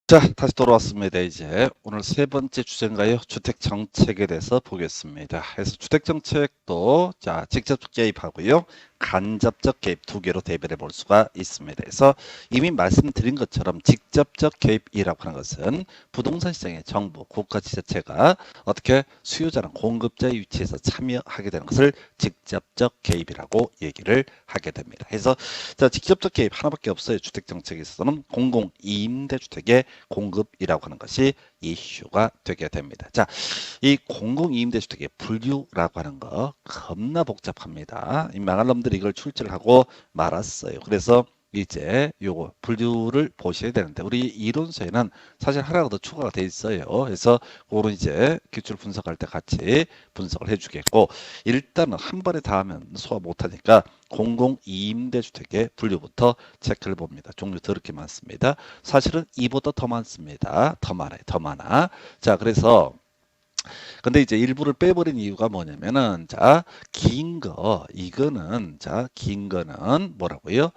자, 다시 돌아왔습니다. 이제 오늘 세 번째 주제인가요? 주택 정책에 대해서 보겠습니다. 그래서 주택 정책도 자, 직접적 개입하고요. 간접적 개입 두 개로 대별해 볼 수가 있습니다. 그래서 이미 말씀드린 것처럼 직접적 개입이라고 하는 것은 부동산 시장에 정부, 국가 지자체가 어떻게 수요자랑 공급자의 위치에서 참여하게 되는 것을 직접적 개입이라고 얘기를 하게 됩니다. 그래서 자, 직접적 개입 하나밖에 없어요. 주택 정책에 있어서는 공공 임대주택의 공급이라고 하는 것이 이슈가 되게 됩니다. 자, 이 공공임대주택의 분류라고 하는 거 겁나 복잡합니다. 이 망할 놈들이 이걸 출제를 하고 말았어요. 그래서 이제 요거 분류를 보셔야 되는데 우리 이론서에는 사실 하나가 더 추가가 돼 있어요. 그래서 그거는 이제 기출 분석할 때 같이 분석을 해주겠고 일단은 한 번에 다 하면 소화 못하니까 공공임대주택의 분류부터 체크를 봅니다. 종류 더럽게 많습니다. 사실은 이보다 더 많습니다. 더 많아요. 더 많아. 자, 그래서 근데 이제 일부를 빼버린 이유가 뭐냐면은 자, 긴 거 이거는 자, 긴 거는 뭐라고요?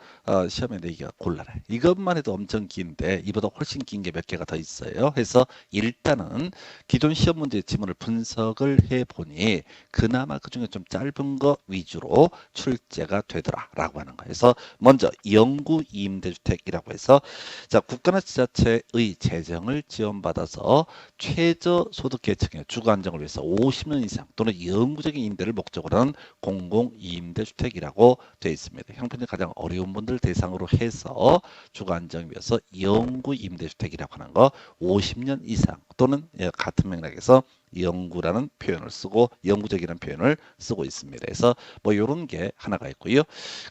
시험에 내기가 곤란해. 이것만 해도 엄청 긴데 이보다 훨씬 긴 게 몇 개가 더 있어요. 그래서 일단은 기존 시험 문제 지문을 분석을 해 보니 그나마 그중에 좀 짧은 거 위주로 출제가 되더라라고 하는 거예요. 그래서 먼저 영구 임대주택이라고 해서 자, 국가나 지자체의 재정을 지원받아서 최저소득 계층의 주거 안정을 위해서 50년 이상 또는 영구적인 임대를 목적으로 하는 공공임대주택이라고 되어 있습니다. 형편이 가장 어려운 분들 대상으로 해서 주거 안정을 위해서 영구임대주택이라고 하는 거 50년 이상 또는 같은 맥락에서 영구라는 표현을 쓰고 영구적이라는 표현을 쓰고 있습니다. 그래서 뭐 이런 게 하나가 있고요.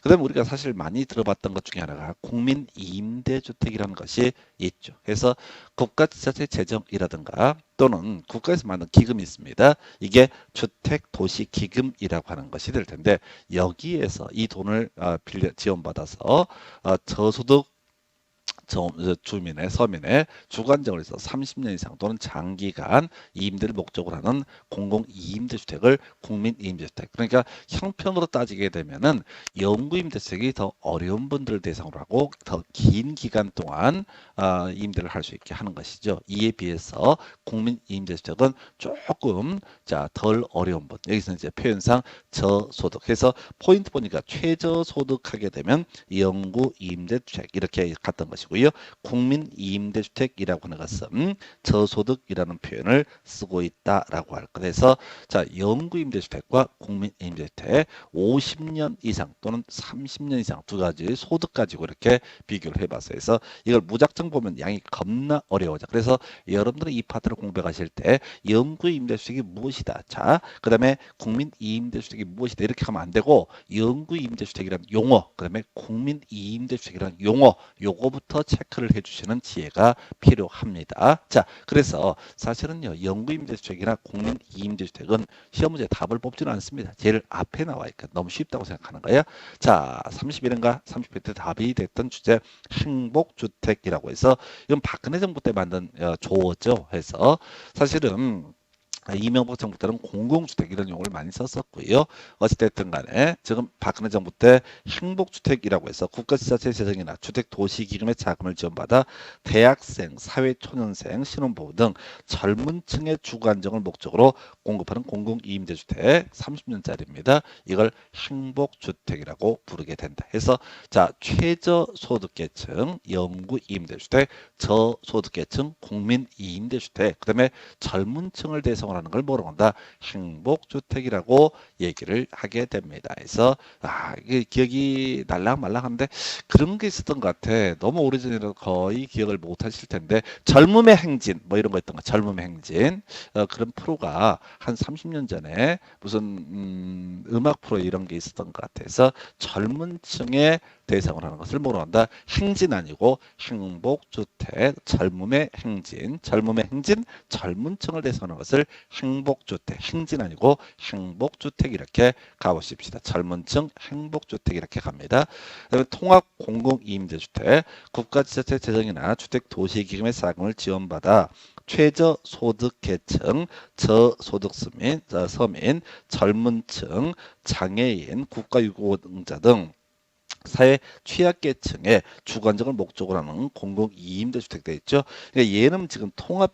그다음에 우리가 사실 많이 들어봤던 것 중에 하나가 국민임대주택이라는 것이 있죠. 그래서 국가지자체 재정이라든가 또는 국가에서 만든 기금이 있습니다. 이게 주택도시기금이라고 하는 것이 될 텐데 여기에서 이 돈을 빌려 지원받아서 저소득 주민의 서민의 주거 안정을 위해서 30년 이상 또는 장기간 임대를 목적으로 하는 공공 이임대주택을 국민 이임대주택. 그러니까 형편으로 따지게 되면은 영구 임대주택이 더 어려운 분들을 대상으로 하고 더 긴 기간 동안 임대를 할 수 있게 하는 것이죠. 이에 비해서 국민 이임대주택은 조금 덜 어려운 분. 여기서 이제 표현상 저소득 해서 포인트 보니까 최저소득하게 되면 영구 임대주택 이렇게 갔던 것이고요. 국민 임대주택이라고 하는 것은 저소득이라는 표현을 쓰고 있다라고 할 것. 그래서 자, 영구 임대주택과 국민 임대주택 50년 이상 또는 30년 이상 두 가지 소득 가지고 이렇게 비교를 해봤어요. 그래서 이걸 무작정 보면 양이 겁나 어려워져. 그래서 여러분들은 이 파트를 공부하실 때 영구 임대주택이 무엇이다. 자, 그다음에 국민 임대주택이 무엇이다. 이렇게 하면 안 되고 영구 임대주택이라는 용어, 그다음에 국민 임대주택이라는 용어, 요거부터 체크를 해주시는 지혜가 필요합니다. 자, 그래서 사실은요, 영구 임대주택이나 국민 임대주택은 시험 문제 답을 뽑지는 않습니다. 제일 앞에 나와 있거든. 너무 쉽다고 생각하는 거야. 자, 31인가 30회 때 답이 됐던 주제 행복주택이라고 해서 이건 박근혜 정부 때 만든 조어죠. 해서 사실은 이명박 정부 때는 공공주택 이런 용어를 많이 썼었고요. 어찌됐든 간에 지금 박근혜 정부 때 행복주택이라고 해서 국가지자체 재정이나 주택도시기금의 자금을 지원받아 대학생, 사회초년생, 신혼부부 등 젊은 층의 주거 안정을 목적으로 공급하는 공공임대주택 30년짜리입니다. 이걸 행복주택이라고 부르게 된다. 해서 자, 최저소득계층 영구임대주택, 저소득계층 국민임대주택, 그다음에 젊은 층을 대상으로 하는 걸 뭐라고 한다? 행복주택이라고 얘기를 하게 됩니다. 그래서 이게 기억이 날랑말랑한데 그런 게 있었던 것 같아. 너무 오래전이라서 거의 기억을 못 하실 텐데 젊음의 행진 뭐 이런 거 있던 거 젊음의 행진 그런 프로가 한 30년 전에 무슨 음악 프로 이런 게 있었던 것 같아서 젊은 층의 대상으로 하는 것을 뭐로 한다? 행진 아니고 행복주택, 젊음의 행진, 젊음의 행진, 젊은 층을 대상으로 하는 것을 행복주택, 행진 아니고 행복주택 이렇게 가보십시다. 젊은 층 행복주택 이렇게 갑니다. 그다음에 통합 공공임대주택, 국가지자체 재정이나 주택도시기금의 자금을 지원받아 최저소득 계층, 저소득 서민, 젊은 층, 장애인, 국가유공자 등 사회 취약계층의 주거안정을 목적으로 하는 공공이임대주택 돼 있죠. 그러니까 얘는 지금 통합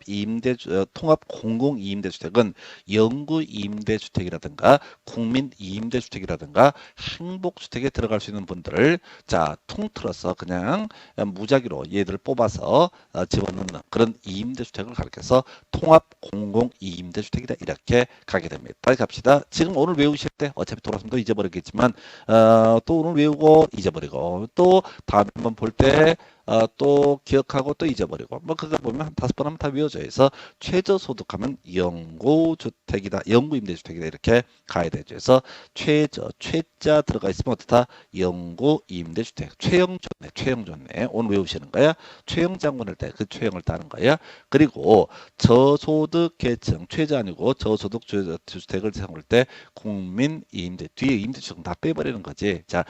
공공이임대주택은 영구이임대주택이라든가 국민이임대주택이라든가 행복주택에 들어갈 수 있는 분들을 자 통틀어서 그냥 무작위로 얘들을 뽑아서 집어넣는 그런 이임대주택을 가리켜서 통합 공공이임대주택이다 이렇게 가게 됩니다. 다시 갑시다. 지금 오늘 외우실 때 어차피 돌아서면 또 잊어버리겠지만 또 오늘 외우고 잊어버리고 또 다음에 한번 볼 때 또 기억하고 또 잊어버리고 뭐 그거 보면 한 5번 하면 다 외워져요. 그래서 최저소득하면 영구주택이다, 영구임대주택이다 이렇게 가야 되죠. 그래서 최자 들어가 있으면 어떻다? 영구임대주택. 최영 좋네, 최영 좋네. 오늘 외우시는 거야. 최영 장군할 때 그 최영을 따는 거야. 그리고 저소득 계층 최저 아니고 저소득 주택을 세울 때 국민임대 뒤에 임대주택 다 빼버리는 거지. 자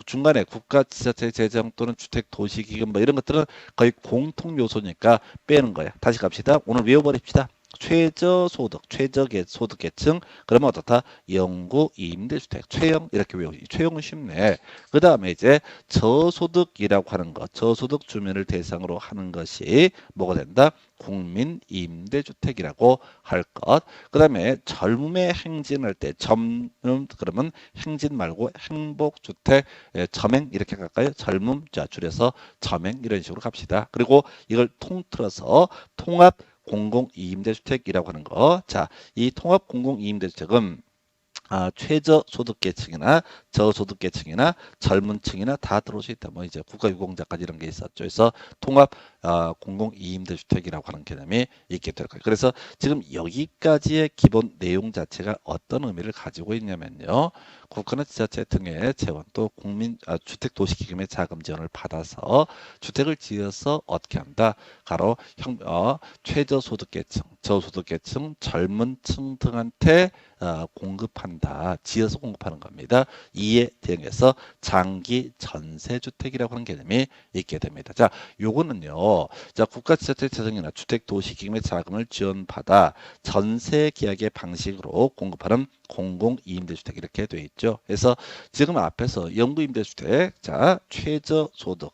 중간에 국가 지자체 재정 또는 주택 도시기금 뭐 이런 것들은 거의 공통 요소니까 빼는 거야. 다시 갑시다. 오늘 외워버립시다. 최저소득, 소득계층 그러면 어떻다? 영구임대주택, 최영 이렇게 외우지. 최영은 쉽네. 그 다음에 이제 저소득이라고 하는 것, 저소득 주민을 대상으로 하는 것이 뭐가 된다? 국민임대주택이라고 할 것. 그 다음에 젊음의 행진할 때 그러면 행진 말고 행복주택, 점행 이렇게 갈까요? 젊음, 자 줄여서 점행 이런 식으로 갑시다. 그리고 이걸 통틀어서 통합 공공이임대주택이라고 하는 거. 자, 이 통합 공공이임대주택은 최저소득계층이나 저소득계층이나 젊은 층이나 다 들어올 수 있다. 뭐 이제 국가유공자까지 이런 게 있었죠. 그래서 통합 공공이임대주택이라고 하는 개념이 있게 될 거예요. 그래서 지금 여기까지의 기본 내용 자체가 어떤 의미를 가지고 있냐면요. 국가나 지자체 등의 재원 또 주택도시기금의 자금 지원을 받아서 주택을 지어서 어떻게 한다? 가로 최저소득계층, 저소득계층, 젊은 층 등한테 공급한다. 지어서 공급하는 겁니다. 이에 대응해서 장기 전세주택이라고 하는 개념이 있게 됩니다. 자, 요거는요. 자, 국가지자체 재정이나 주택도시기금의 자금을 지원받아 전세 계약의 방식으로 공급하는 공공이임대주택 이렇게 돼 있죠. 그래서 지금 앞에서 영구임대주택, 자 최저소득,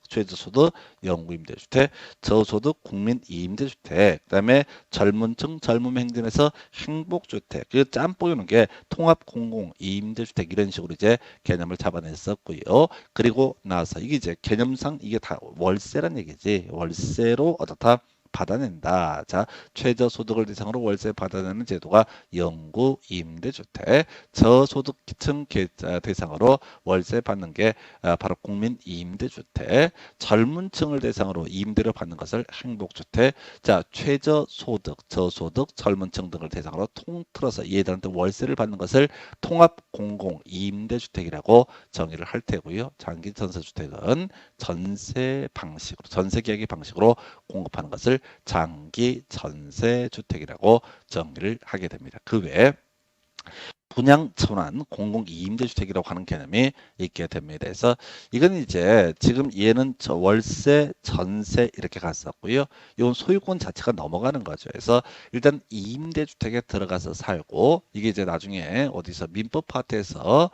영구임대주택, 저소득 국민이임대주택, 그다음에 젊은층 젊음 행진에서 행복주택, 그 짬뽕이는 게 통합 공공이임대주택 이런 식으로 이제 개념을 잡아냈었고요. 그리고 나서 이게 이제 개념상 이게 다 월세란 얘기지. 월세로 어떻다? 받아낸다. 자, 최저소득을 대상으로 월세 받아내는 제도가 영구임대주택, 저소득층 대상으로 월세 받는 게 바로 국민임대주택, 젊은 층을 대상으로 임대를 받는 것을 행복주택, 자, 최저소득, 저소득, 젊은 층 등을 대상으로 통틀어서 얘들한테 월세를 받는 것을 통합공공임대주택이라고 정의를 할 테고요. 장기전세주택은 전세 방식으로, 전세계약의 방식으로 공급하는 것을 장기 전세 주택이라고 정의를 하게 됩니다. 그 외에 분양 전환 공공이임대주택이라고 하는 개념이 있게 됩니다. 그래서 이건 이제 지금 얘는 월세, 전세 이렇게 갔었고요. 이건 소유권 자체가 넘어가는 거죠. 그래서 일단 임대주택에 들어가서 살고 이게 이제 나중에 어디서 민법 파트에서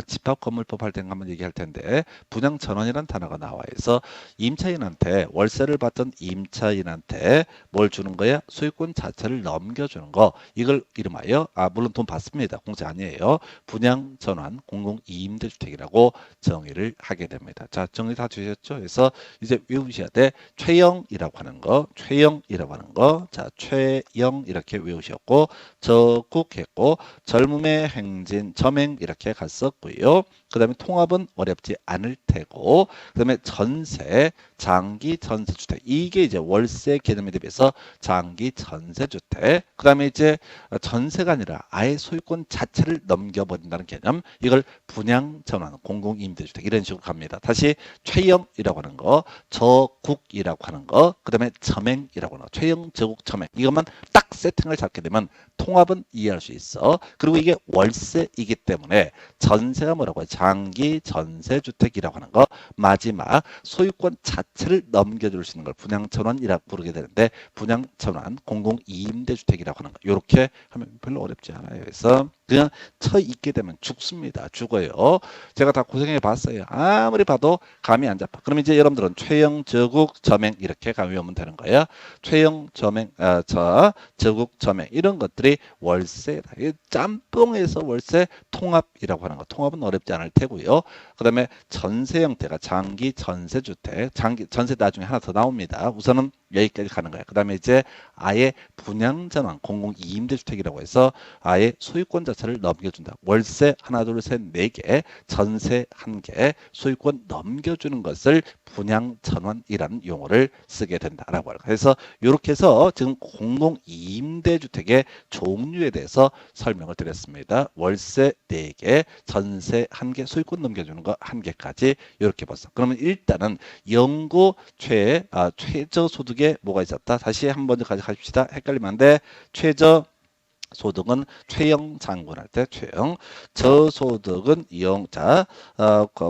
집합건물법 할 때 한번 얘기할 텐데 분양 전환이라는 단어가 나와요. 그래서 임차인한테 월세를 받던 임차인한테 뭘 주는 거야? 소유권 자체를 넘겨주는 거. 이걸 이름하여 물론 돈 받습니다. 공짜 아니에요. 분양 전환 공공이임대주택이라고 정의를 하게 됩니다. 자, 정리 다 주셨죠? 그래서 이제 외우셔야 돼. 최영이라고 하는 거, 최영이라고 하는 거. 자, 최영 이렇게 외우셨고 적국했고 젊음의 행진, 점행 이렇게 갔었고요. 그 다음에 통합은 어렵지 않을 테고, 그 다음에 전세, 장기 전세주택. 이게 이제 월세 개념에 대비해서 장기 전세주택. 그 다음에 이제 전세가 아니라 아예 소유권 자체를 넘겨버린다는 개념. 이걸 분양 전환, 공공임대주택 이런 식으로 갑니다. 다시 최영이라고 하는 거, 저국이라고 하는 거, 그 다음에 점행이라고 하는 거. 최영, 저국, 점행. 이것만 딱 세팅을 잡게 되면 통합은 이해할 수 있어. 그리고 이게 월세이기 때문에 전세가 뭐라고 해요? 장기 전세주택이라고 하는 거. 마지막 소유권 자체를 넘겨줄 수 있는 걸 분양전환이라고 부르게 되는데 분양전환 공공이임대주택이라고 하는 거. 이렇게 하면 별로 어렵지 않아요. 그래서 그냥 처 있게 되면 죽습니다. 죽어요. 제가 다 고생해 봤어요. 아무리 봐도 감이 안 잡아. 그럼 이제 여러분들은 최영, 저국, 점행 이렇게 감이 오면 되는 거예요. 최영, 점행, 저국, 점행 이런 것들이 월세다. 짬뽕에서 월세 통합이라고 하는 거. 통합은 어렵지 않을 테고요. 그다음에 전세 형태가 장기 전세주택, 장기 전세 나중에 하나 더 나옵니다. 우선은 여기까지 가는 거예요. 그다음에 이제 아예 분양전환 공공 2임대주택이라고 해서 아예 소유권 자체를 넘겨준다. 월세 하나 둘 셋 네 개, 전세 한 개, 소유권 넘겨주는 것을 분양전환이라는 용어를 쓰게 된다라고 하는 거예요. 그래서 이렇게 해서 지금 공공 2임대주택의 종류에 대해서 설명을 드렸습니다. 월세 4개, 전세 1개, 소유권 넘겨주는 거 1개까지 이렇게 봤어. 그러면 일단은 연구 최저 소득에 뭐가 있었다? 다시 한 번 더 가져가십시다. 헷갈리면 안 돼. 최저 소득은 최영 장군할 때 최영, 저소득은 영자,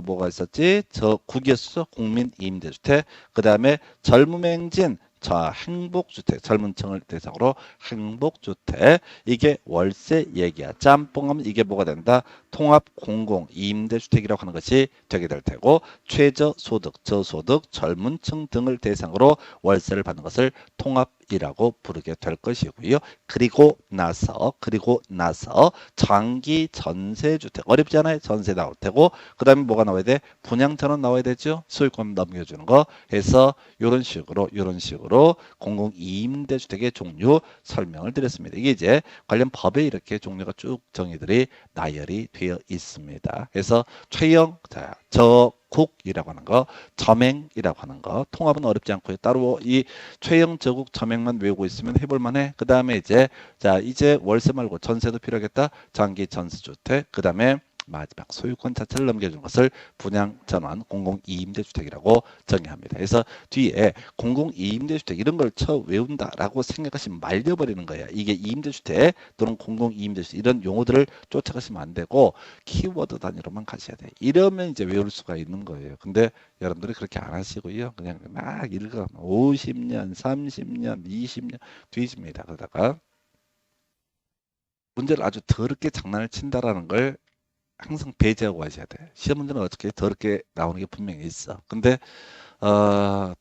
뭐가 있었지? 저 국유수 국민 임대주택, 그 다음에 젊음행진 자, 행복주택, 젊은 층을 대상으로 행복주택, 이게 월세 얘기야. 짬뽕하면 이게 뭐가 된다? 통합 공공 임대주택이라고 하는 것이 되게 될 테고, 최저소득, 저소득, 젊은 층 등을 대상으로 월세를 받는 것을 통합이라고 부르게 될 것이고요. 그리고 나서 장기 전세주택, 어렵지 않아요? 전세 나올 테고, 그 다음에 뭐가 나와야 돼? 분양전환 나와야 되죠? 소유권 넘겨주는 거 해서 이런 식으로 공공 임대주택의 종류 설명을 드렸습니다. 이게 이제 관련 법에 이렇게 종류가 쭉 정의들이 나열이 되어 있습니다. 그래서 최영, 저국이라고 하는 거, 점행이라고 하는 거, 통합은 어렵지 않고요. 따로 이 최영, 저국, 점행만 외우고 있으면 해볼 만해. 그 다음에 이제 이제 월세 말고 전세도 필요하겠다. 장기 전세주택, 그 다음에 마지막 소유권 자체를 넘겨준 것을 분양전환 공공 2임대주택이라고 정의합니다. 그래서 뒤에 공공 2임대주택 이런 걸 외운다라고 생각하시면 말려버리는 거예요. 이게 2임대주택 또는 공공 2임대주택 이런 용어들을 쫓아가시면 안 되고 키워드 단위로만 가셔야 돼요. 이러면 이제 외울 수가 있는 거예요. 근데 여러분들이 그렇게 안 하시고요. 그냥 막 읽어 50년, 30년, 20년 뒤집니다. 그러다가 문제를 아주 더럽게 장난을 친다라는 걸 항상 배제하고 하셔야 돼. 시험 문제는 어떻게 더럽게 나오는 게 분명히 있어. 근데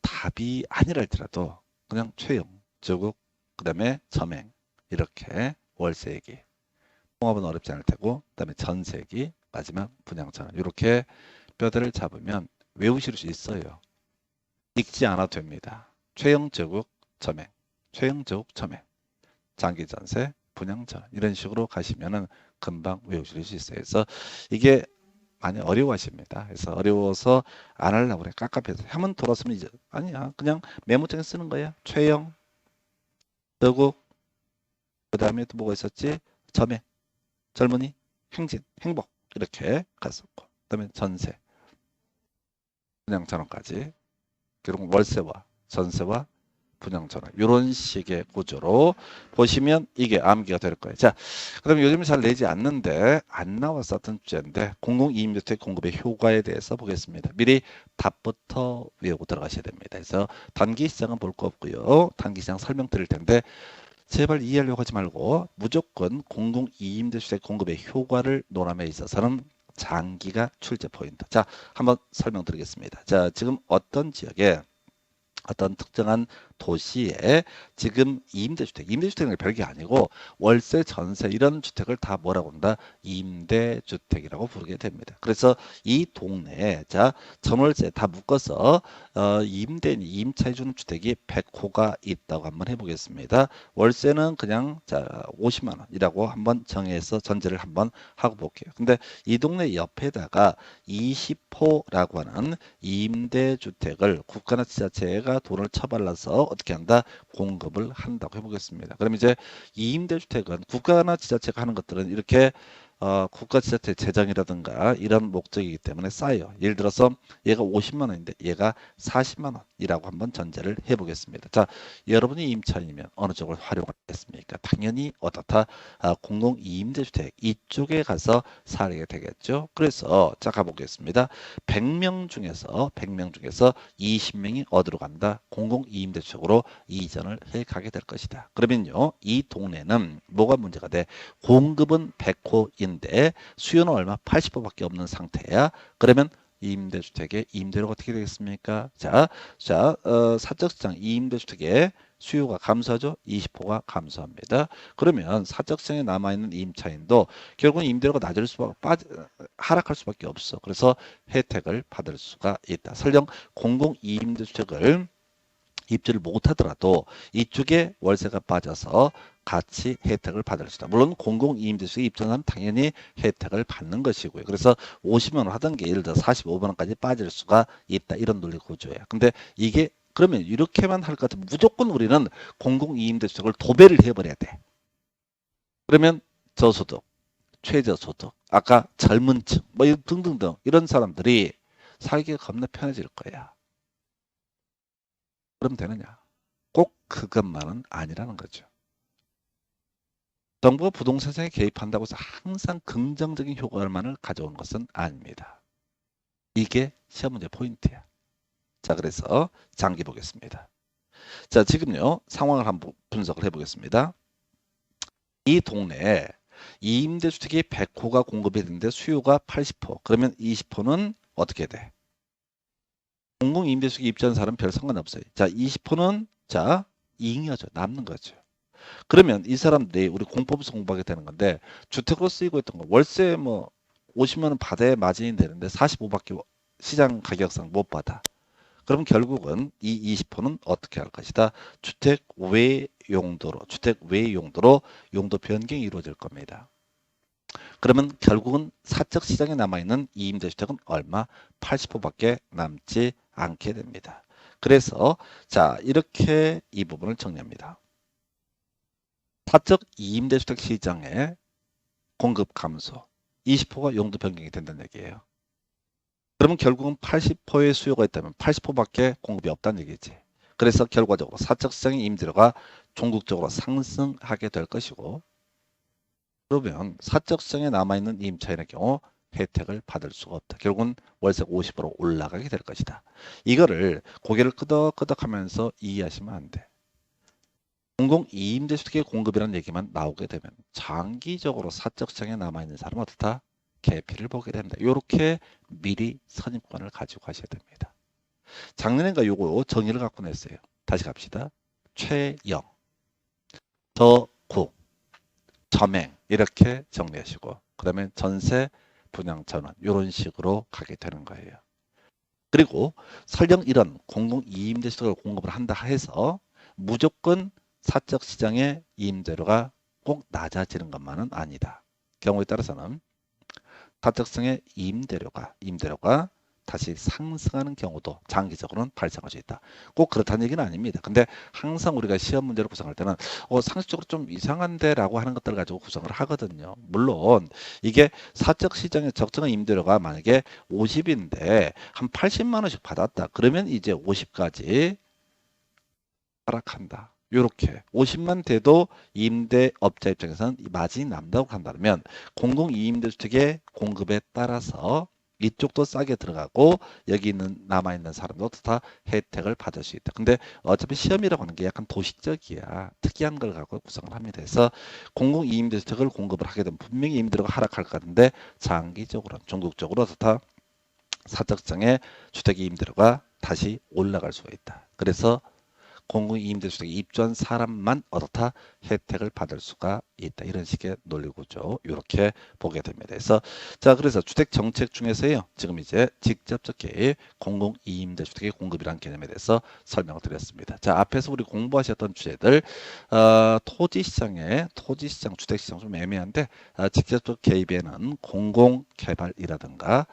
답이 아니랄지라도 그냥 최영, 저국, 그 다음에 점행 이렇게 월세 얘기. 통합은 어렵지 않을 테고 그 다음에 전세기, 마지막 분양전환 이렇게 뼈대를 잡으면 외우실 수 있어요. 읽지 않아도 됩니다. 최영, 저국, 점행, 최영, 저국, 점행, 장기전세, 분양전환 이런 식으로 가시면은 금방 외우실 수 있어요. 그래서 이게 많이 어려워하십니다. 그래서 어려워서 안 하려고 그래. 깝깝해서 하면 돌았으면 이제 아니야. 그냥 메모장에 쓰는 거야. 최영, 저국, 그 다음에 또 뭐가 있었지? 점행, 젊은이, 행진, 행복 이렇게 갔었고 그 다음에 전세, 분양전환까지 결국 월세와 전세와 분양전환 이런 식의 구조로 보시면 이게 암기가 될 거예요. 자, 그럼 요즘 잘 내지 않는데 안 나왔었던 주제인데 공공 2임대주택 공급의 효과에 대해서 보겠습니다. 미리 답부터 외우고 들어가셔야 됩니다. 그래서 단기 시장은 볼 거 없고요. 단기 시장 설명드릴 텐데 제발 이해하려고 하지 말고 무조건 공공 2임대주택 공급의 효과를 논함에 있어서는 장기가 출제 포인트. 자, 한번 설명드리겠습니다. 자, 지금 어떤 지역에 어떤 특정한 도시에 지금 임대주택은 별게 아니고 월세, 전세 이런 주택을 다 뭐라고 한다? 임대주택이라고 부르게 됩니다. 그래서 이 동네에 전월세 다 묶어서 임차해 주는 주택이 100호가 있다고 한번 해보겠습니다. 월세는 그냥 50만 원이라고 한번 정해서 전제를 한번 하고 볼게요. 근데 이 동네 옆에다가 20호라고 하는 임대주택을 국가나 지자체가 돈을 처발라서 어떻게 한다? 공급을 한다고 해보겠습니다. 그럼 이제 이 임대주택은 국가나 지자체가 하는 것들은 이렇게 국가지자체 재정이라든가 이런 목적이기 때문에 쌓여요. 예를 들어서 얘가 50만 원인데 얘가 40만 원이라고 한번 전제를 해보겠습니다. 자, 여러분이 임차인이면 어느 쪽을 활용하겠습니까? 당연히 어떻다? 공공임대주택 이쪽에 가서 살게 되겠죠. 그래서 자 가보겠습니다. 100명 중에서 20명이 어디로 간다? 공공임대주택으로 이전을 해 가게 될 것이다. 그러면요, 이 동네는 뭐가 문제가 돼? 공급은 100호인데 수요는 얼마? 80호밖에 없는 상태야. 그러면 임대주택의 임대료가 어떻게 되겠습니까? 사적시장 임대주택의 수요가 감소하죠. 20호가 감소합니다. 그러면 사적시장에 남아있는 임차인도 결국은 임대료가 하락할 수밖에 없어. 그래서 혜택을 받을 수가 있다. 설령 공공임대주택을 입주를 못하더라도 이쪽에 월세가 빠져서 같이 혜택을 받을 수 있다. 물론 공공임대주택에 입주하면 당연히 혜택을 받는 것이고요. 그래서 50만 원 하던 게 예를 들어 45만 원까지 빠질 수가 있다. 이런 논리 구조예요. 근데 이게 그러면 이렇게만 할 것 같으면 무조건 우리는 공공임대주택을 도배를 해버려야 돼. 그러면 저소득, 최저소득, 아까 젊은 층, 뭐 등등등 이런 사람들이 살기가 겁나 편해질 거야. 그럼 되느냐? 꼭 그것만은 아니라는 거죠. 정부가 부동산 시장에 개입한다고 해서 항상 긍정적인 효과만을 가져오는 것은 아닙니다. 이게 시험 문제 포인트야. 자, 그래서 장기 보겠습니다. 자, 지금요 상황을 한번 분석을 해보겠습니다. 이 동네에 임대주택이 100호가 공급이 되는데 수요가 80호. 그러면 20호는 어떻게 돼? 공공임대주택에 입주한 사람은 별 상관없어요. 자, 20호는 자 잉여죠. 남는 거죠. 그러면 이 사람들이 우리 공법에서 공부하게 되는 건데 주택으로 쓰이고 있던 거 월세 뭐 50만 원 받아야 마진이 되는데 45밖에 시장 가격상 못 받아. 그럼 결국은 이 20호는 어떻게 할 것이다? 주택 외 용도로 용도 변경이 이루어질 겁니다. 그러면 결국은 사적 시장에 남아있는 이 임대주택은 얼마? 80호밖에 남지 않게 됩니다. 그래서 자 이렇게 이 부분을 정리합니다. 사적 임대주택 시장의 공급 감소 20호가 용도 변경이 된다는 얘기예요. 그러면 결국은 80호의 수요가 있다면 80호밖에 공급이 없다는 얘기지. 그래서 결과적으로 사적 시장의 임대료가 종국적으로 상승하게 될 것이고 그러면 사적 시장에 남아있는 임차인의 경우 혜택을 받을 수가 없다. 결국은 월세가 50으로 올라가게 될 것이다. 이거를 고개를 끄덕끄덕하면서 이해하시면 안 돼. 공공임대주택의 공급이라는 얘기만 나오게 되면 장기적으로 사적 시장에 남아있는 사람은 어떻다? 계피를 보게 됩니다. 이렇게 미리 선입관을 가지고 가셔야 됩니다. 작년인가 요거 정의를 갖고 냈어요. 다시 갑시다. 최영, 저국, 점행 이렇게 정리하시고 그러면 전세, 분양 전환 이런 식으로 가게 되는 거예요. 그리고 설령 이런 공공임대주택을 공급을 한다 해서 무조건 사적 시장의 임대료가 꼭 낮아지는 것만은 아니다. 경우에 따라서는 사적 시장의 임대료가 다시 상승하는 경우도 장기적으로는 발생할 수 있다. 꼭 그렇다는 얘기는 아닙니다. 근데 항상 우리가 시험 문제를 구성할 때는 상식적으로 좀 이상한데 라고 하는 것들을 가지고 구성을 하거든요. 물론 이게 사적 시장의 적정한 임대료가 만약에 50인데 한 80만 원씩 받았다. 그러면 이제 50까지 하락한다. 이렇게 50만 돼도 임대업자 입장에서는 마진이 남다고 한다면 공공임대주택의 공급에 따라서 이쪽도 싸게 들어가고 여기 있는 남아있는 사람도 다 혜택을 받을 수 있다. 근데 어차피 시험이라고 하는 게 약간 도식적이야. 특이한 걸 갖고 구성을 합니다. 그래서 공공임대주택을 공급을 하게 되면 분명히 임대료가 하락할 것 같은데 장기적으로 전국적으로 다 사적장의 주택 임대료가 다시 올라갈 수가 있다. 그래서 공공임대주택에 입주한 사람만 어떻다 혜택을 받을 수가 있다. 이런 식의 논리구조 이렇게 보게 됩니다. 그래서 주택 정책 중에서요. 지금 이제 직접적 개입 공공임대주택의 공급이라는 개념에 대해서 설명을 드렸습니다. 자, 앞에서 우리 공부하셨던 주제들 토지시장, 주택시장 좀 애매한데 직접적 개입에는 공공개발이라든가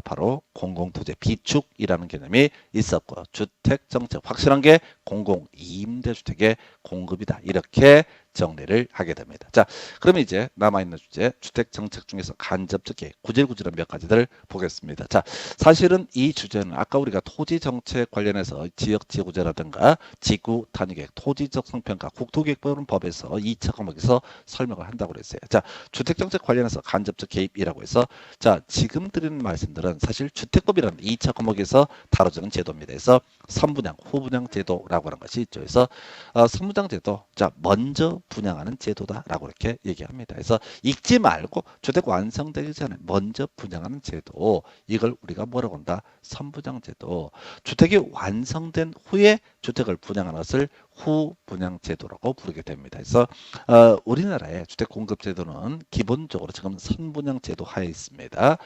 바로 공공토지 비축이라는 개념이 있었고 주택정책 확실한 게 공공임대주택의 공급이다. 이렇게 정리를 하게 됩니다. 자, 그러면 이제 남아있는 주제 주택 정책 중에서 간접적 개입, 구질구질한 몇 가지들 보겠습니다. 자, 사실은 이 주제는 아까 우리가 토지 정책 관련해서 지역 지구제라든가 지구 단위계획, 토지적 성평가, 국토계획법에서 2차 과목에서 설명을 한다고 그랬어요. 자, 주택 정책 관련해서 간접적 개입이라고 해서 자, 지금 드리는 말씀들은 사실 주택법이라는 2차 과목에서 다뤄지는 제도입니다. 그래서 선분양, 후분양 제도라고 하는 것이 있죠. 그래서 선분양 제도, 자, 먼저 분양하는 제도다라고 이렇게 얘기합니다. 그래서 읽지 말고 주택 완성되기 전에 먼저 분양하는 제도, 이걸 우리가 뭐라고 한다? 선분양 제도. 주택이 완성된 후에 주택을 분양하는 것을 후분양 제도라고 부르게 됩니다. 그래서 우리나라의 주택 공급 제도는 기본적으로 지금 선분양 제도 하에 있습니다.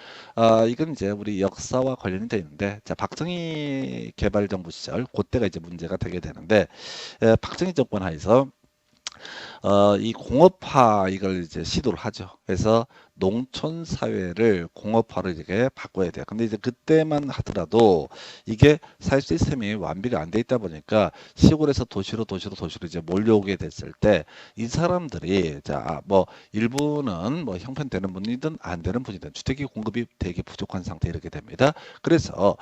이건 이제 우리 역사와 관련이 되어 있는데, 자, 박정희 개발정부 시절 그때가 이제 문제가 되게 되는데, 박정희 정권 하에서 이 공업화 이걸 이제 시도를 하죠. 그래서 농촌 사회를 공업화를 이렇게 바꿔야 돼요. 근데 이제 그때만 하더라도 이게 사회 시스템이 완비가 안 돼 있다 보니까 시골에서 도시로 이제 몰려오게 됐을 때 이 사람들이 자, 뭐 일부는 뭐 형편되는 분이든 안 되는 분이든 주택이 공급이 되게 부족한 상태에 이르게 됩니다. 그래서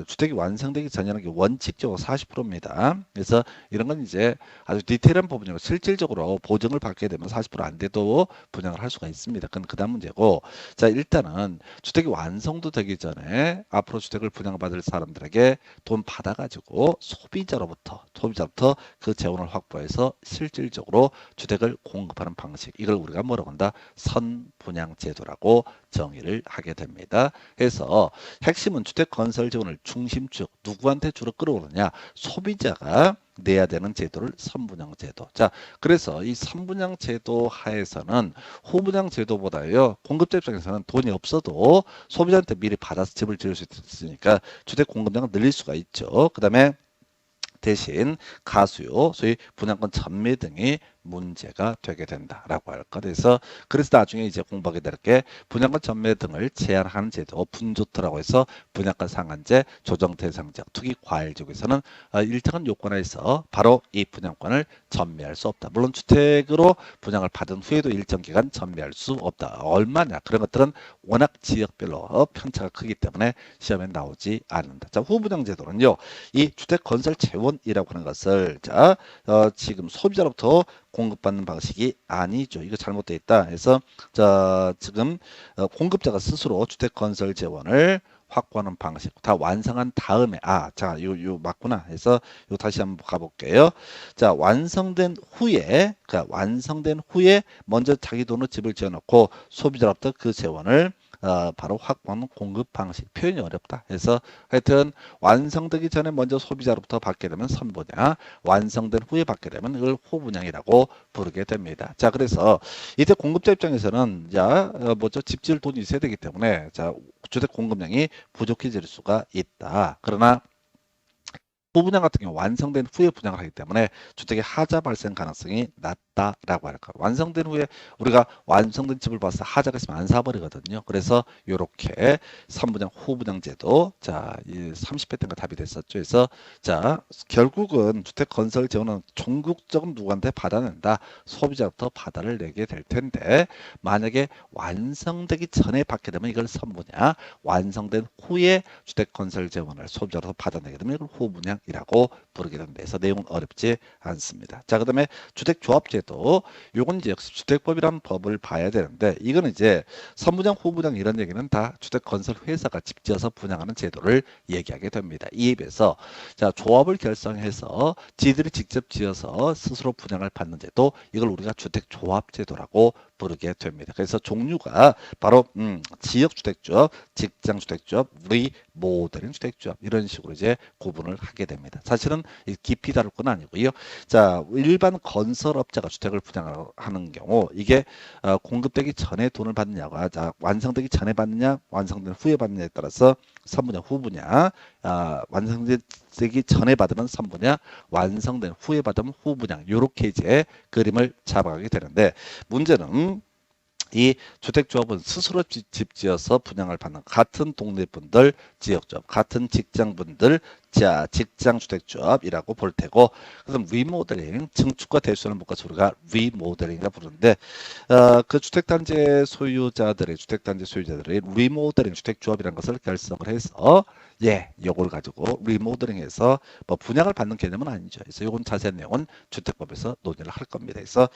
주택이 완성되기 전이라는 게 원칙적으로 40%입니다. 그래서 이런 건 이제 아주 디테일한 부분이고 실질적으로 보증을 받게 되면 40%안 돼도 분양을 할 수가 있습니다. 그건 그다음 문제고, 자, 일단은 주택이 완성도 되기 전에 앞으로 주택을 분양받을 사람들에게 돈 받아가지고 소비자로부터 그 재원을 확보해서 실질적으로 주택을 공급하는 방식, 이걸 우리가 뭐라고 한다? 선분양 제도라고 정의를 하게 됩니다. 그래서 핵심은 주택 건설 지원을 중심축 누구한테 주로 끌어오느냐? 소비자가 내야 되는 제도를 선분양 제도. 자, 그래서 이 선분양 제도 하에서는 후분양 제도보다요, 공급자 입장에서는 돈이 없어도 소비자한테 미리 받아서 집을 지을 수 있으니까 주택 공급량을 늘릴 수가 있죠. 그 다음에 대신 가수요, 소위 분양권 전매 등이 문제가 되게 된다라고 할까. 그래서 나중에 이제 공부하게 될 게 분양권 전매 등을 제한하는 제도, 분조트라고 해서 분양권 상한제, 조정 대상지역, 투기 과열 지역에서는 일정한 요건하에서 바로 이 분양권을 전매할 수 없다. 물론 주택으로 분양을 받은 후에도 일정 기간 전매할 수 없다. 얼마냐? 그런 것들은 워낙 지역별로 편차가 크기 때문에 시험에 나오지 않는다. 자, 후분양 제도는요, 이 주택 건설 재원이라고 하는 것을 자, 지금 소비자로부터 공급받는 방식이 아니죠. 이거 잘못되어 있다. 그래서 자, 지금 공급자가 스스로 주택 건설 재원을 확보하는 방식 다 완성한 다음에 자, 요 맞구나 해서 요 다시 한번 가볼게요. 자, 완성된 후에 먼저 자기 돈으로 집을 지어놓고 소비자로부터 그 재원을 바로 확보하는 공급 방식. 표현이 어렵다. 그래서 하여튼 완성되기 전에 먼저 소비자로부터 받게 되면 선분양, 완성된 후에 받게 되면 이걸 후분양이라고 부르게 됩니다. 자, 그래서 이때 공급자 입장에서는 뭐죠? 집 지을 돈이 있어야 되기 때문에 자, 주택 공급량이 부족해질 수가 있다. 그러나 후분양 같은 경우 완성된 후에 분양을 하기 때문에 주택의 하자 발생 가능성이 낮다라고 할까. 완성된 후에 우리가 완성된 집을 봐서 하자가 있으면 안 사버리거든요. 그래서 이렇게 선분양 후분양 제도, 자, 이 30회 때가 답이 됐었죠. 그래서 자, 결국은 주택 건설 재원은 전국적으로 누구한테 받아낸다? 소비자부터 받아를 내게 될 텐데, 만약에 완성되기 전에 받게 되면 이걸 선분양, 완성된 후에 주택 건설 재원을 소비자로부터 받아내게 되면 이걸 후분양 이라고 부르게 된다 해서 내용은 어렵지 않습니다. 자, 그다음에 주택조합제도, 요건 이제 역시 주택법이라는 법을 봐야 되는데, 이거는 이제 선분양, 후분양 이런 얘기는 다 주택건설 회사가 집 지어서 분양하는 제도를 얘기하게 됩니다. 이에 비해서 자, 조합을 결성해서 지들이 직접 지어서 스스로 분양을 받는 제도, 이걸 우리가 주택조합제도라고 부르게 됩니다. 그래서 종류가 바로 지역주택조합, 직장주택조합, 리모델링 주택조합, 이런 식으로 이제 구분을 하게 됩니다. 사실은 깊이 다룰 건 아니고요. 자, 일반 건설업자가 주택을 분양하는 경우 이게 공급되기 전에 돈을 받느냐가, 자, 완성되기 전에 받느냐, 완성된 후에 받느냐에 따라서 선분양, 후분양, 완성되기 전에 받으면 선분양, 완성된 후에 받으면 후분양, 이렇게 이제 그림을 잡아가게 되는데, 문제는 이 주택조합은 스스로 집 지어서 분양을 받는 같은 동네 분들 지역조합, 같은 직장 분들 자, 직장주택조합이라고 볼 테고, 그래서 리모델링, 증축과 대수하는 목가서 우리가 리모델링이라 부르는데, 그 주택단지 소유자들의 리모델링 주택조합이라는 것을 결성을 해서, 예, 요걸 가지고 리모델링해서 뭐 분양을 받는 개념은 아니죠. 그래서 요건 자세한 내용은 주택법에서 논의를 할 겁니다. 그래서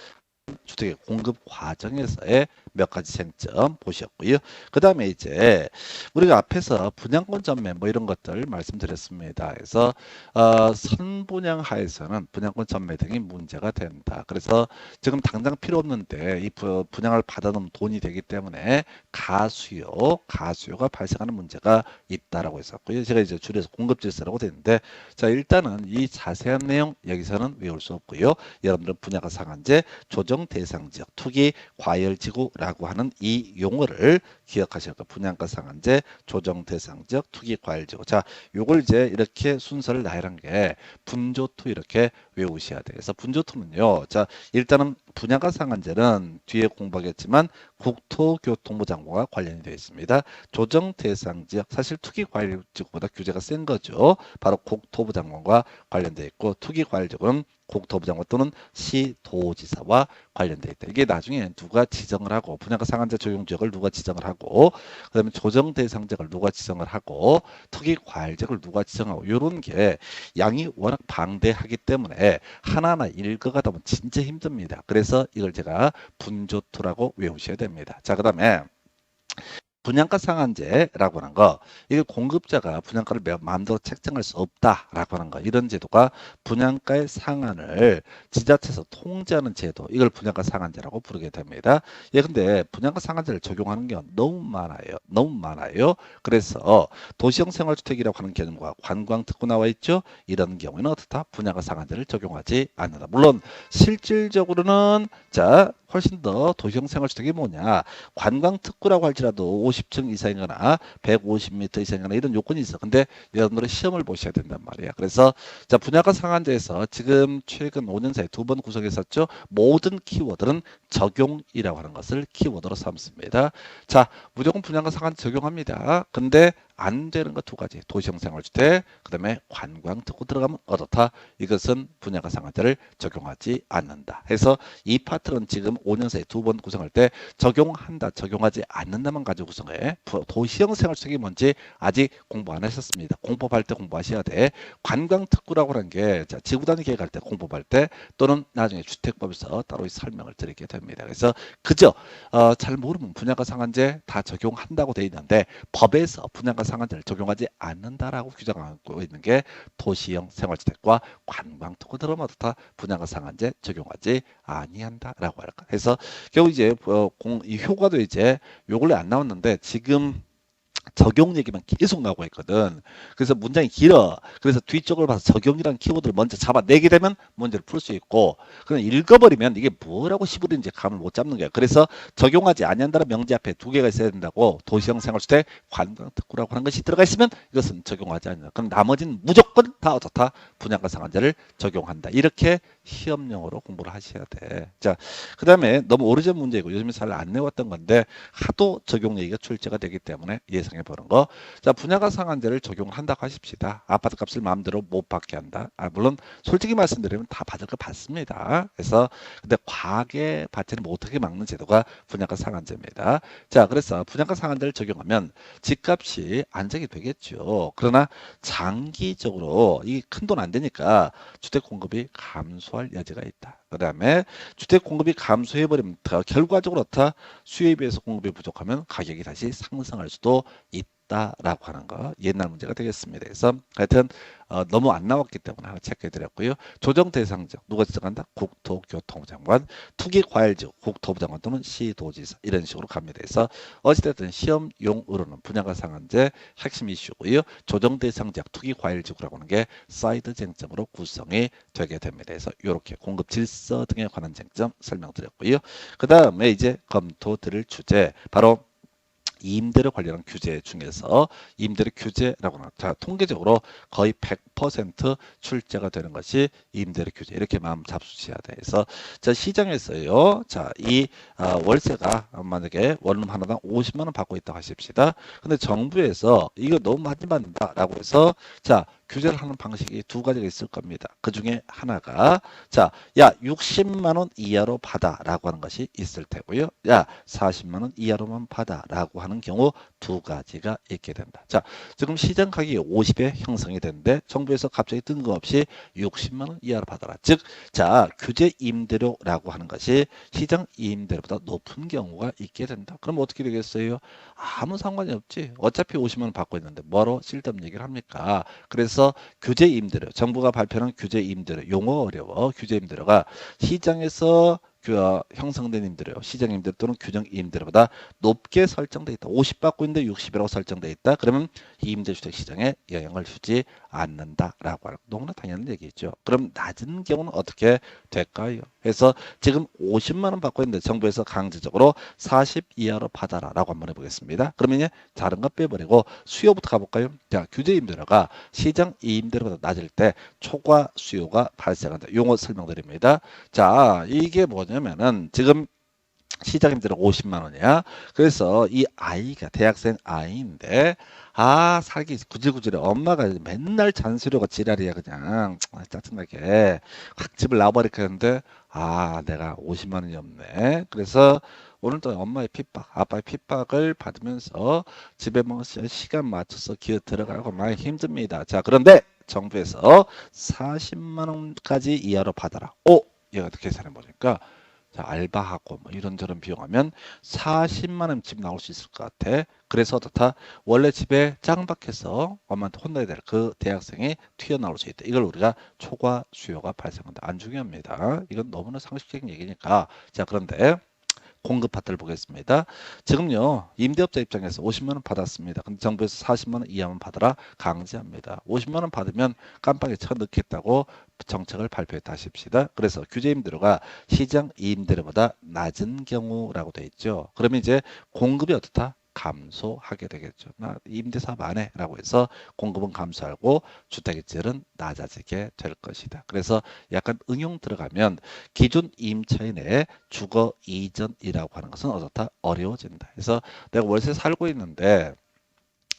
주택의 공급 과정에서의 몇 가지 쟁점 보셨고요. 그 다음에 이제 우리가 앞에서 분양권 전매 뭐 이런 것들 말씀드렸습니다. 그래서 선분양 하에서는 분양권 전매 등이 문제가 된다. 그래서 지금 당장 필요 없는데 이 분양을 받아놓으면 돈이 되기 때문에 가수요가 발생하는 문제가 있다라고 했었고요. 제가 이제 줄여서 공급질서라고 되는데, 자, 일단은 이 자세한 내용 여기서는 외울 수 없고요. 여러분들은 분야가 상한제, 조정 대상 지역, 투기 과열 지구라고 하는 이 용어를 기억하실 거예요. 분양가 상한제, 조정 대상 지역, 투기 과열 지구. 자, 요걸 이제 이렇게 순서를 나열한 게 분조투 이렇게 외우셔야 돼요. 그래서 분조투는요. 자, 일단은 분양가 상한제는 뒤에 공부하겠지만 국토교통부 장관과 관련이 되어 있습니다. 조정 대상 지역, 사실 투기 과열 지구보다 규제가 센 거죠. 바로 국토부 장관과 관련되어 있고, 투기 과열 지구는 국토부 장관 또는 시도지사와 관련되어 있다. 이게 나중에 누가 지정을 하고, 분양가 상한제 적용 지역을 누가 지정을 하고, 그다음에 조정 대상 지역을 누가 지정을 하고, 투기 과열 지역을 누가 지정하고, 이런 게 양이 워낙 방대하기 때문에 하나하나 읽어가다 보면 진짜 힘듭니다. 그래서 이걸 제가 분조투라고 외우셔야 됩니다. 자, 그다음에 분양가 상한제라고 하는 거, 이게 공급자가 분양가를 마음대로 책정할 수 없다라고 하는 거, 이런 제도가 분양가의 상한을 지자체에서 통제하는 제도, 이걸 분양가 상한제라고 부르게 됩니다. 예, 근데 분양가 상한제를 적용하는 게 너무 많아요. 그래서 도시형 생활주택이라고 하는 개념과 관광특구 나와 있죠. 이런 경우에는 어떻다? 분양가 상한제를 적용하지 않는다. 물론 실질적으로는 자, 훨씬 더 도시형 생활주택이 뭐냐, 관광특구라고 할지라도 50층 이상이거나 150m 이상이거나 이런 요건이 있어. 근데 여러분들은 시험을 보셔야 된단 말이야. 그래서 자, 분양가 상한제에서 지금 최근 5년 사이 2번 구성했었죠. 모든 키워드는 적용이라고 하는 것을 키워드로 삼습니다. 자, 무조건 분양가 상한제 적용합니다. 근데 안 되는 거 두 가지. 도시형 생활주택, 그 다음에 관광특구 들어가면 어떻다? 이것은 분양가 상한제를 적용하지 않는다. 해서 이 파트는 지금 5년 사이 2번 구성할 때 적용한다, 적용하지 않는다만 가지고 구성해. 도시형 생활주택이 뭔지 아직 공부 안 하셨습니다. 공법할 때 공부하셔야 돼. 관광특구라고 하는 게 자, 지구단위 계획할 때 공법할 때 또는 나중에 주택법에서 따로 설명을 드리게 됩니다. 그래서 그저 잘 모르면 분양가 상한제 다 적용한다고 돼 있는데 법에서 분양가 상한제를 적용하지 않는다라고 규정하고 있는 게 도시형 생활주택과 관광특구 들어오면 어떻다? 분양가 상한제 적용하지 아니한다라고 할까. 해서 결국 이제 이 효과도 이제 요 근래 안 나왔는데 지금 적용 얘기만 계속 나오고 있거든. 그래서 문장이 길어. 그래서 뒤쪽을 봐서 적용이라는 키워드를 먼저 잡아내게 되면 문제를 풀 수 있고, 그냥 읽어버리면 이게 뭐라고 시부리는지 감을 못 잡는 거야. 그래서 적용하지 아니한다는 명제 앞에 두 개가 있어야 된다고. 도시형 생활주택, 관광특구라고 하는 것이 들어가 있으면 이것은 적용하지 않는다. 그럼 나머지는 무조건 다 어떻다? 분양가 상한제를 적용한다. 이렇게 시험용으로 공부를 하셔야 돼. 자, 그 다음에 너무 오래전 문제이고 요즘에 잘 안 내왔던 건데 하도 적용 얘기가 출제가 되기 때문에 예상해 보는 거. 자, 분양가 상한제를 적용한다고 하십시다. 아파트 값을 마음대로 못 받게 한다. 물론 솔직히 말씀드리면 다 받을 거 받습니다. 그래서 근데 과하게 받지는 못하게 막는 제도가 분양가 상한제입니다. 자, 그래서 분양가 상한제를 적용하면 집값이 안정이 되겠죠. 그러나 장기적으로 이 큰 돈 안 되니까 주택 공급이 감소할 여지가 있다. 그 다음에 주택 공급이 감소해버리면 결과적으로 어떻다? 수요에 비해서 공급이 부족하면 가격이 다시 상승할 수도 있다라고 하는 거, 옛날 문제가 되겠습니다. 그래서 하여튼 너무 안 나왔기 때문에 하나 체크해 드렸고요. 조정 대상지역 누가 지정한다? 국토교통부 장관, 투기 과열지역 국토부 장관 또는 시도지사, 이런 식으로 갑니다. 그래서 어찌됐든 시험용으로는 분양가 상한제 핵심 이슈고요. 조정 대상지역 투기 과열지구라고 하는 게 사이드 쟁점으로 구성이 되게 됩니다. 그래서 이렇게 공급 질서 등에 관한 쟁점 설명드렸고요. 그 다음에 이제 검토 드릴 주제, 바로 임대료 관련한 규제 중에서 임대료 규제라고 하는, 자, 통계적으로 거의 100% 출제가 되는 것이 임대료 규제, 이렇게 마음 잡수셔야 돼. 그래서 자, 시장에서요, 자, 이 월세가 만약에 원룸 하나당 50만 원 받고 있다고 하십시다. 근데 정부에서 이거 너무 많이 받는다라고 해서 자, 규제를 하는 방식이 두 가지가 있을 겁니다. 그 중에 하나가 자, 야 60만 원 이하로 받아라고 하는 것이 있을 테고요. 야 40만 원 이하로만 받아라고 하는 경우 두 가지가 있게 된다. 자, 지금 시장 가격이 50에 형성이 되는데 정부에서 갑자기 뜬금없이 60만 원 이하로 받아라. 즉, 자 규제 임대료라고 하는 것이 시장 임대료보다 높은 경우가 있게 된다. 그럼 어떻게 되겠어요? 아무 상관이 없지. 어차피 50만 원 받고 있는데 뭐로 쓸데없는 얘기를 합니까? 그래서 규제 임대료, 정부가 발표하는 규제 임대료, 용어 어려워. 규제 임대료가 시장에서 형성된 임대료, 시장 임대료 또는 규정 임대료보다 높게 설정돼 있다. 50 받고 있는데 60이라고 설정돼 있다. 그러면 이 임대주택 시장에 영향을 주지 않는다라고 하는 너무나 당연한 얘기죠. 그럼 낮은 경우는 어떻게 될까요? 그래서 지금 50만 원 받고 있는데 정부에서 강제적으로 40 이하로 받아라라고 한번 해보겠습니다. 그러면 이제 다른 거 빼버리고 수요부터 가볼까요? 자, 규제 임대료가 시장 임대료보다 낮을 때 초과 수요가 발생한다. 용어 설명드립니다. 자, 이게 뭐냐면은 지금 시장 임대료 50만 원이야. 그래서 이 아이가 대학생 아이인데 살기 구질구질해. 엄마가 맨날 잔소리가 지랄이야 그냥 짜증나게 확 집을 나와버리겠 하는데 내가 50만 원이 없네. 그래서 오늘도 엄마의 핍박, 아빠의 핍박을 받으면서 집에 뭐 시간 맞춰서 기어 들어가고 많이 힘듭니다. 자, 그런데 정부에서 40만 원까지 이하로 받아라. 얘가 계산해 보니까 자, 알바하고 뭐 이런저런 비용하면 40만 원 집 나올 수 있을 것 같아. 그래서 어떻다? 원래 집에 짱박해서 엄마한테 혼나야 될 그 대학생이 튀어나올 수 있다. 이걸 우리가 초과 수요가 발생한다. 안 중요합니다. 이건 너무나 상식적인 얘기니까. 자, 그런데 공급 파트를 보겠습니다. 지금요 임대업자 입장에서 50만 원 받았습니다. 근데 정부에서 40만 원 이하만 받아라 강제합니다. 50만 원 받으면 깜빡이 쳐넣겠다고 정책을 발표했다 하십시다. 그래서 규제 임대료가 시장 임대료보다 낮은 경우라고 돼 있죠. 그러면 이제 공급이 어떻다? 감소하게 되겠죠. 나 임대사업 안 해 라고 해서 공급은 감소하고 주택의 질은 낮아지게 될 것이다. 그래서 약간 응용 들어가면 기존 임차인 의 주거 이전이라고 하는 것은 어떻다? 어려워진다. 그래서 내가 월세 살고 있는데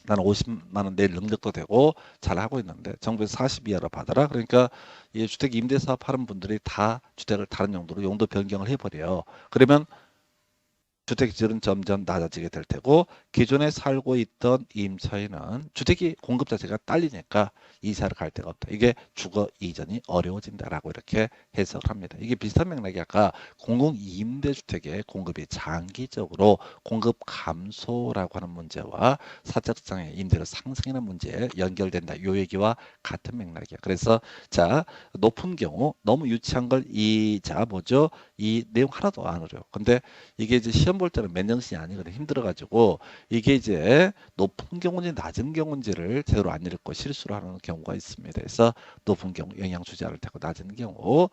나는 50만 원 낼 능력도 되고 잘 하고 있는데 정부에서 40 이하로 받아라. 그러니까 이 주택 임대사업 하는 분들이 다 주택을 다른 용도로 용도 변경을 해버려요. 그러면 주택 질은 점점 낮아지게 될 테고 기존에 살고 있던 임차인은 주택이 공급 자체가 딸리니까 이사를 갈 데가 없다. 이게 주거 이전이 어려워진다라고 이렇게 해석을 합니다. 이게 비슷한 맥락이 아까 공공임대주택의 공급이 장기적으로 공급 감소라고 하는 문제와 사적장애 임대료 상승이라는 문제에 연결된다. 이 얘기와 같은 맥락이야. 그래서 자 높은 경우 너무 유치한 걸 이 내용 하나도 안 어려워. 근데 이게 이제 시험 볼 때는 맨정신이 아니거든. 힘들어가지고 이게 이제 높은 경우인지 낮은 경우인지를 제대로 안 읽고 실수를 하는 경우가 있습니다. 그래서 높은 경우 영향 주지 않을 테고 낮은 경우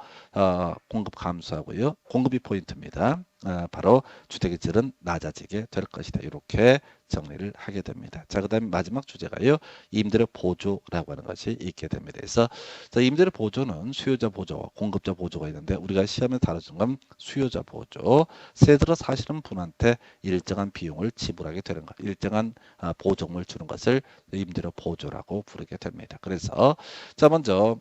공급 감소하고요. 공급이 포인트입니다. 바로 주택의 질은 낮아지게 될 것이다. 이렇게 정리를 하게 됩니다. 자, 그 다음에 마지막 주제가요. 임대료 보조라고 하는 것이 있게 됩니다. 그래서 임대료 보조는 수요자 보조와 공급자 보조가 있는데 우리가 시험에 다뤄준 건 수요자 보조. 세들어 사실은 분한테 일정한 비용을 지불하게 되는 것, 일정한 보조금을 주는 것을 임대료 보조라고 부르게 됩니다. 그래서 자 먼저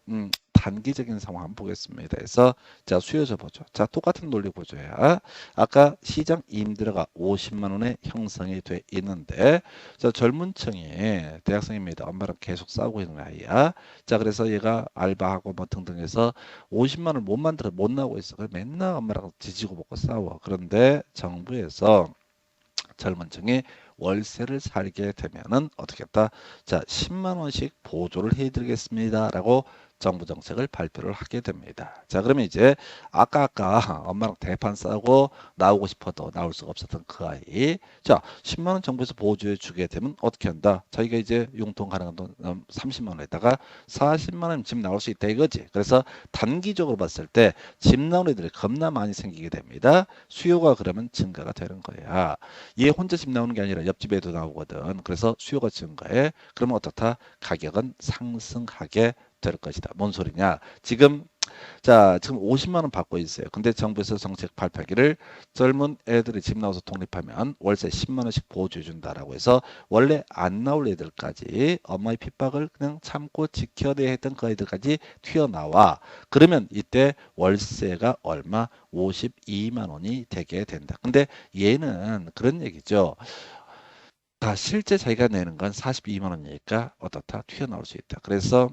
단기적인 상황 한번 보겠습니다. 그래서 자 수요자 보조. 자 똑같은 논리 보조야. 아까 시장 임대료가 50만 원에 형성이 돼 있는데 자 젊은 층이 대학생입니다. 엄마랑 계속 싸우고 있는 아이야. 자 그래서 얘가 알바하고 뭐 등등해서 50만 원을 못 만들어 못 나오고 있어. 그래서 맨날 엄마랑 지지고 볶고 싸워. 그런데 정부에서 젊은 층이 월세를 살게 되면은 어떻게 했다? 자 10만 원씩 보조를 해드리겠습니다. 라고 정부 정책을 발표를 하게 됩니다. 자 그러면 이제 아까 엄마랑 대판 싸고 나오고 싶어도 나올 수가 없었던 그 아이 자 10만 원 정부에서 보조해 주게 되면 어떻게 한다? 자기가 이제 융통 가능한 돈 30만 원에다가 40만 원 집 나올 수 있다 이거지. 그래서 단기적으로 봤을 때 집 나오는 애들이 겁나 많이 생기게 됩니다. 수요가 그러면 증가가 되는 거야. 얘 혼자 집 나오는 게 아니라 옆집에도 나오거든. 그래서 수요가 증가해. 그러면 어떻다? 가격은 상승하게 될 것이다. 뭔 소리냐? 지금 자, 지금 50만 원 받고 있어요. 근데 정부에서 정책 발표하기를 젊은 애들이 집 나와서 독립하면 월세 10만 원씩 보조해 준다라고 해서 원래 안 나올 애들까지 엄마의 핍박을 그냥 참고 지켜내야 했던 그 아이들까지 튀어나와. 그러면 이때 월세가 얼마? 52만 원이 되게 된다. 근데 얘는 그런 얘기죠. 실제 자기가 내는 건 42만 원이니까 어떻다? 튀어나올 수 있다. 그래서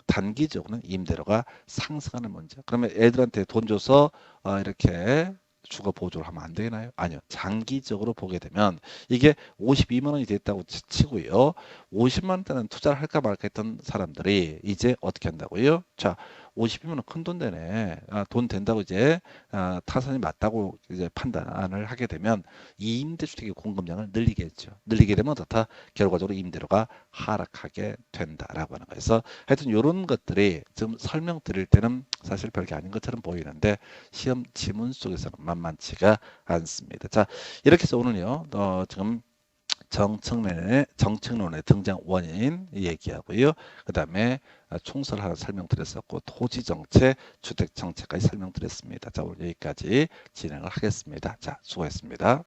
단기적으로는 임대료가 상승하는 문제. 그러면 애들한테 돈 줘서 이렇게 주거 보조를 하면 안 되나요? 아니요. 장기적으로 보게 되면 이게 52만 원이 됐다고 치고요. 50만 원대는 투자를 할까 말까 했던 사람들이 이제 어떻게 한다고요? 자, 50이면 큰 돈 되네. 돈 된다고 이제 타산이 맞다고 이제 판단을 하게 되면 이 임대주택의 공급량을 늘리겠죠. 늘리게 되면 어떻다? 결과적으로 임대료가 하락하게 된다라고 하는 거예요. 그래서 하여튼 이런 것들이 지금 설명드릴 때는 사실 별게 아닌 것처럼 보이는데 시험 지문 속에서는 만만치가 않습니다. 자, 이렇게 해서 오늘요. 지금 정책론의 등장 원인 얘기하고요. 그 다음에 총설 하나 설명드렸었고 토지정책, 주택정책까지 설명드렸습니다. 자, 오늘 여기까지 진행을 하겠습니다. 자, 수고했습니다.